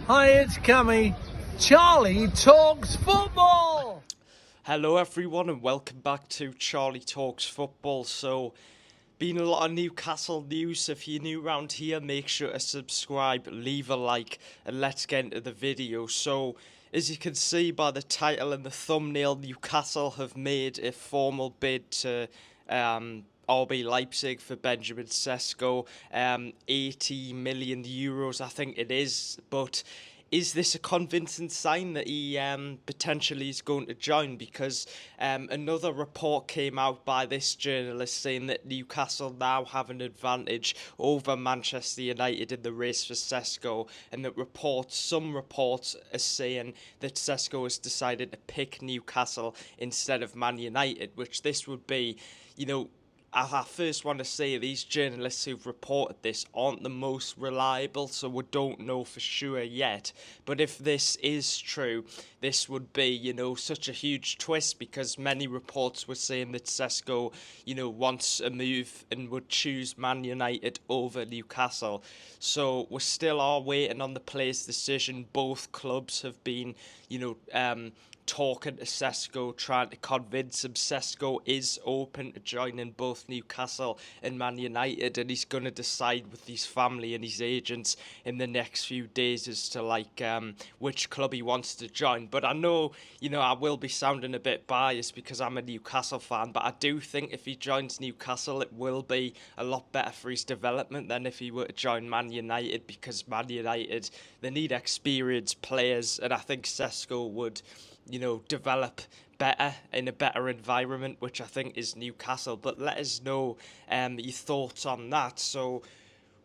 Hi, it's Cammy. Charlie talks football. Hello everyone and welcome back to Charlie Talks Football. So, been a lot of Newcastle news. If you're new around here, make sure to subscribe, leave a like, and let's get into the video. So, as you can see by the title and the thumbnail, Newcastle have made a formal bid to RB Leipzig for Benjamin Sesko. 80 million euros, I think it is, but is this a convincing sign that he potentially is going to join? Because another report came out by this journalist saying that Newcastle now have an advantage over Manchester United in the race for Sesko, and that some reports are saying that Sesko has decided to pick Newcastle instead of Man United, which this would be, you know, I first want to say these journalists who've reported this aren't the most reliable, so we don't know for sure yet. But if this is true, this would be, such a huge twist, because many reports were saying that Sesko, wants a move and would choose Man United over Newcastle. So we still are waiting on the player's decision. Both clubs have been, talking to Sesko, trying to convince him. Sesko is open to joining both Newcastle and Man United, and he's going to decide with his family and his agents in the next few days as to which club he wants to join. But I know, I will be sounding a bit biased because I'm a Newcastle fan, but I do think if he joins Newcastle, it will be a lot better for his development than if he were to join Man United, because Man United, they need experienced players, and I think Sesko would develop better in a better environment, which I think is Newcastle. But let us know your thoughts on that. So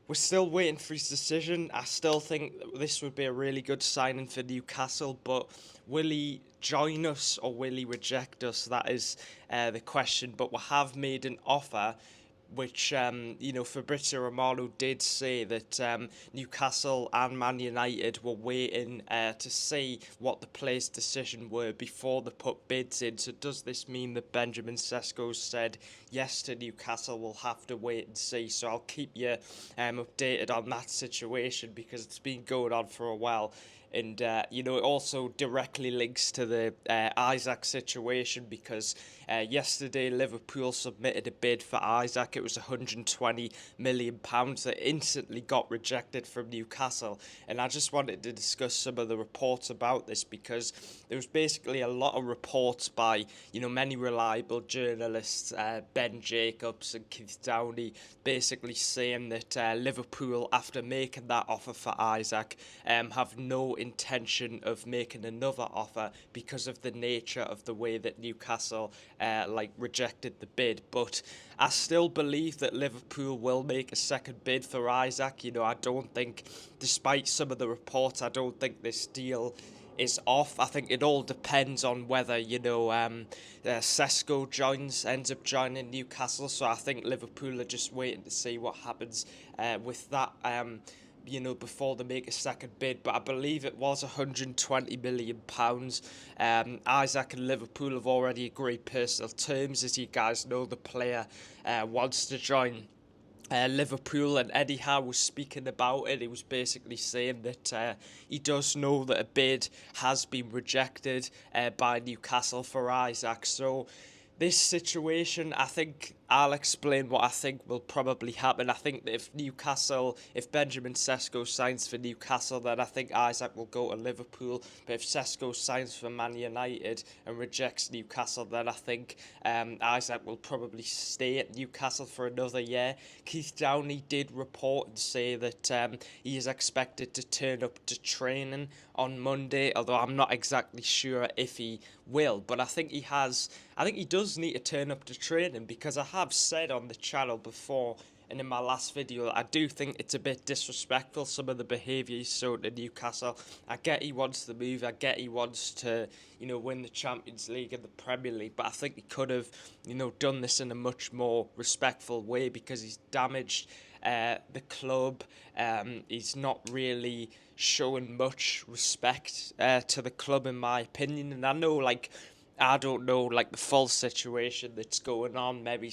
we're still waiting for his decision. I still think this would be a really good signing for Newcastle, but will he join us or will he reject us? That is the question. But we have made an offer, which, Fabrizio Romano did say that Newcastle and Man United were waiting to see what the players' decision were before they put bids in. So does this mean that Benjamin Sesko said yes to Newcastle? We'll have to wait and see. So I'll keep you updated on that situation, because it's been going on for a while. And, it also directly links to the Isak situation, because yesterday Liverpool submitted a bid for Isak. It was £120 million that instantly got rejected from Newcastle. And I just wanted to discuss some of the reports about this, because there was basically a lot of reports by, many reliable journalists, Ben Jacobs and Keith Downey, basically saying that Liverpool, after making that offer for Isak, have no intention of making another offer because of the nature of the way that Newcastle rejected the bid. But I still believe that Liverpool will make a second bid for Isak. I don't think, despite some of the reports, I don't think this deal is off. I think it all depends on whether Sesko ends up joining Newcastle. So I think Liverpool are just waiting to see what happens with that. Before they make a second bid. But I believe it was £120 million. Isak and Liverpool have already agreed personal terms. As you guys know, the player wants to join Liverpool, and Eddie Howe was speaking about it. He was basically saying that he does know that a bid has been rejected by Newcastle for Isak. So this situation, I think I'll explain what I think will probably happen. I think that if Benjamin Sesko signs for Newcastle, then I think Isak will go to Liverpool. But if Sesko signs for Man United and rejects Newcastle, then I think Isak will probably stay at Newcastle for another year. Keith Downey did report and say that he is expected to turn up to training on Monday, although I'm not exactly sure if he will. But I think he does need to turn up to training, because I have said on the channel before and in my last video, I do think it's a bit disrespectful, some of the behaviour he's shown to Newcastle. I get he wants the move, I get he wants to, win the Champions League and the Premier League, but I think he could have, done this in a much more respectful way, because he's damaged the club. He's not really showing much respect to the club, in my opinion. And I know, I don't know, like, the full situation that's going on. Maybe,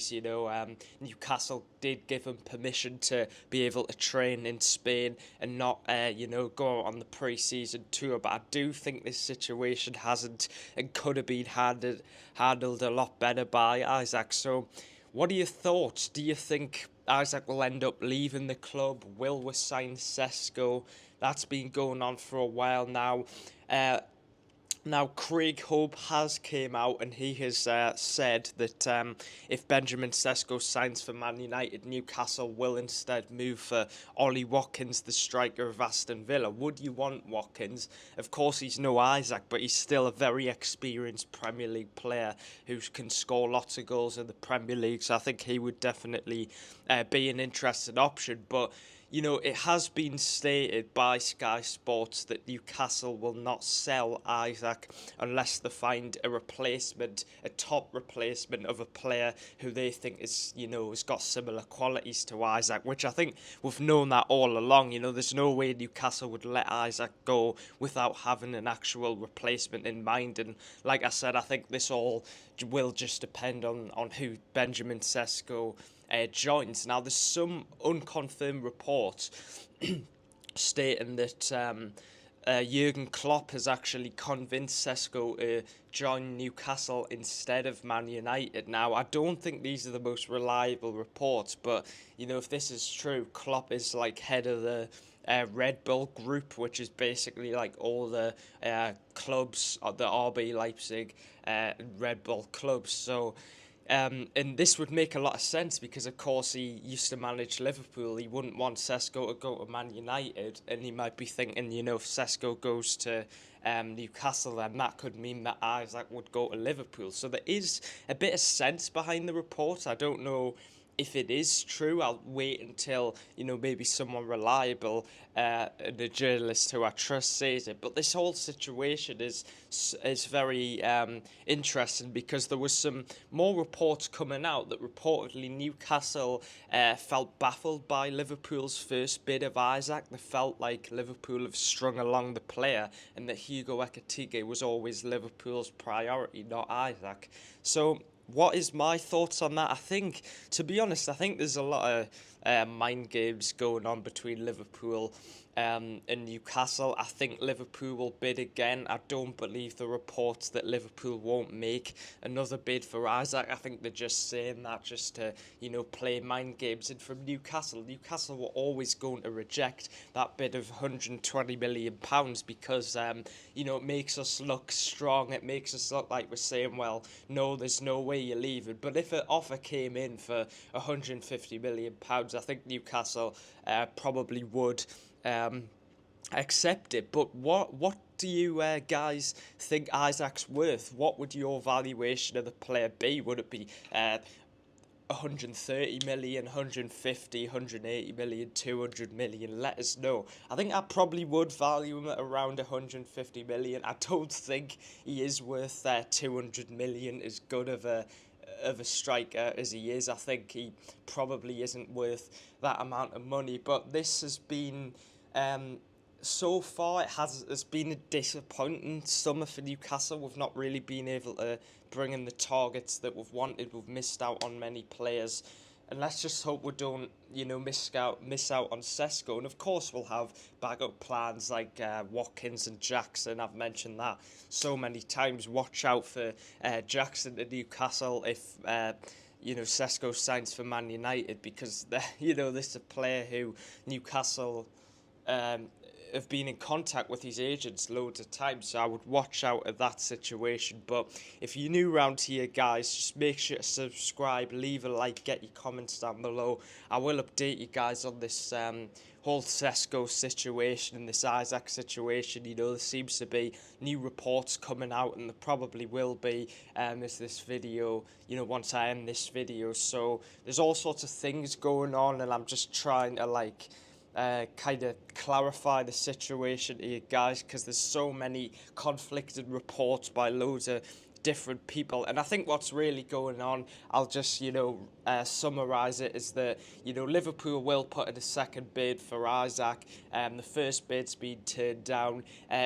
Newcastle did give him permission to be able to train in Spain and not, go out on the pre-season tour. But I do think this situation hasn't and could have been handled a lot better by Isak. So, what are your thoughts? Do you think Isak will end up leaving the club? Will we sign Sesko? That's been going on for a while now. Now, Craig Hope has came out and he has said that if Benjamin Sesko signs for Man United, Newcastle will instead move for Ollie Watkins, the striker of Aston Villa. Would you want Watkins? Of course, he's no Isak, but he's still a very experienced Premier League player who can score lots of goals in the Premier League. So I think he would definitely be an interesting option. But it has been stated by Sky Sports that Newcastle will not sell Isak unless they find a replacement, a top replacement of a player who they think has got similar qualities to Isak, which I think we've known that all along. There's no way Newcastle would let Isak go without having an actual replacement in mind. And like I said, I think this all will just depend on who Benjamin Sesko joins. Now, there's some unconfirmed reports stating that Jurgen Klopp has actually convinced Sesko to join Newcastle instead of Man United. Now, I don't think these are the most reliable reports, but if this is true, Klopp is like head of the Red Bull Group, which is basically like all the clubs, the RB Leipzig Red Bull clubs. So and this would make a lot of sense because, of course, he used to manage Liverpool. He wouldn't want Sesko to go to Man United, and he might be thinking, if Sesko goes to Newcastle, then that could mean that Isak would go to Liverpool. So there is a bit of sense behind the report. I don't know if it is true. I'll wait until maybe someone reliable, the journalist who I trust, says it. But this whole situation is very interesting because there was some more reports coming out that reportedly Newcastle felt baffled by Liverpool's first bid of Isak. They felt like Liverpool have strung along the player and that Hugo Ekitike was always Liverpool's priority, not Isak. So what is my thoughts on that? To be honest, I think there's a lot of mind games going on between Liverpool and Newcastle. I think Liverpool will bid again. I don't believe the reports that Liverpool won't make another bid for Isak. I think they're just saying that just to, play mind games. And from Newcastle were always going to reject that bid of £120 million because, it makes us look strong. It makes us look like we're saying, well, no, there's no way you're leaving. But if an offer came in for £150 million, I think Newcastle probably would accept it. But what do you guys think Isak's worth? What would your valuation of the player be? Would it be 130 million, 150, 180 million, 200 million? Let us know. I think I probably would value him at around 150 million. I don't think he is worth 200 million, as good of a striker as he is. I think he probably isn't worth that amount of money. But this has been so far it's been a disappointing summer for Newcastle. We've not really been able to bring in the targets that we've wanted. We've missed out on many players, and let's just hope we don't miss out on Sesko. And of course we'll have backup plans like Watkins and Jackson. I've mentioned that so many times. Watch out for Jackson to Newcastle if Sesko signs for Man United, because this is a player who Newcastle have been in contact with his agents loads of times, so I would watch out at that situation. But if you're new around here, guys, just make sure to subscribe, leave a like, get your comments down below. I will update you guys on this whole Sesko situation and this Isak situation. There seems to be new reports coming out, and there probably will be as this video, once I end this video. So there's all sorts of things going on, and I'm just trying to kind of clarify the situation to you guys, because there's so many conflicted reports by loads of different people. And I think what's really going on, I'll just, summarise it, is that, Liverpool will put in a second bid for Isak. The first bid's been turned down.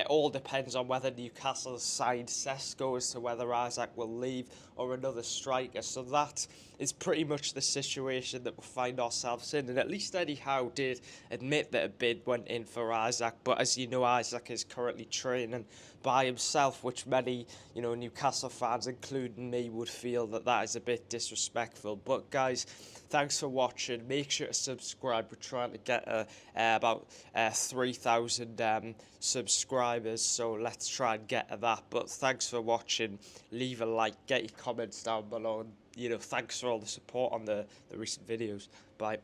All depends on whether Newcastle signed Sesko as to whether Isak will leave or another striker. So that is pretty much the situation that we find ourselves in. And at least Eddie Howe did admit that a bid went in for Isak. But as you know, Isak is currently training by himself, which many, Newcastle fans, including me, would feel that is a bit disrespectful. But guys, thanks for watching. Make sure to subscribe. We're trying to get about 3,000 subscribers, so let's try and get to that. But thanks for watching. Leave a like, get your comments down below, and thanks for all the support on the recent videos. Bye.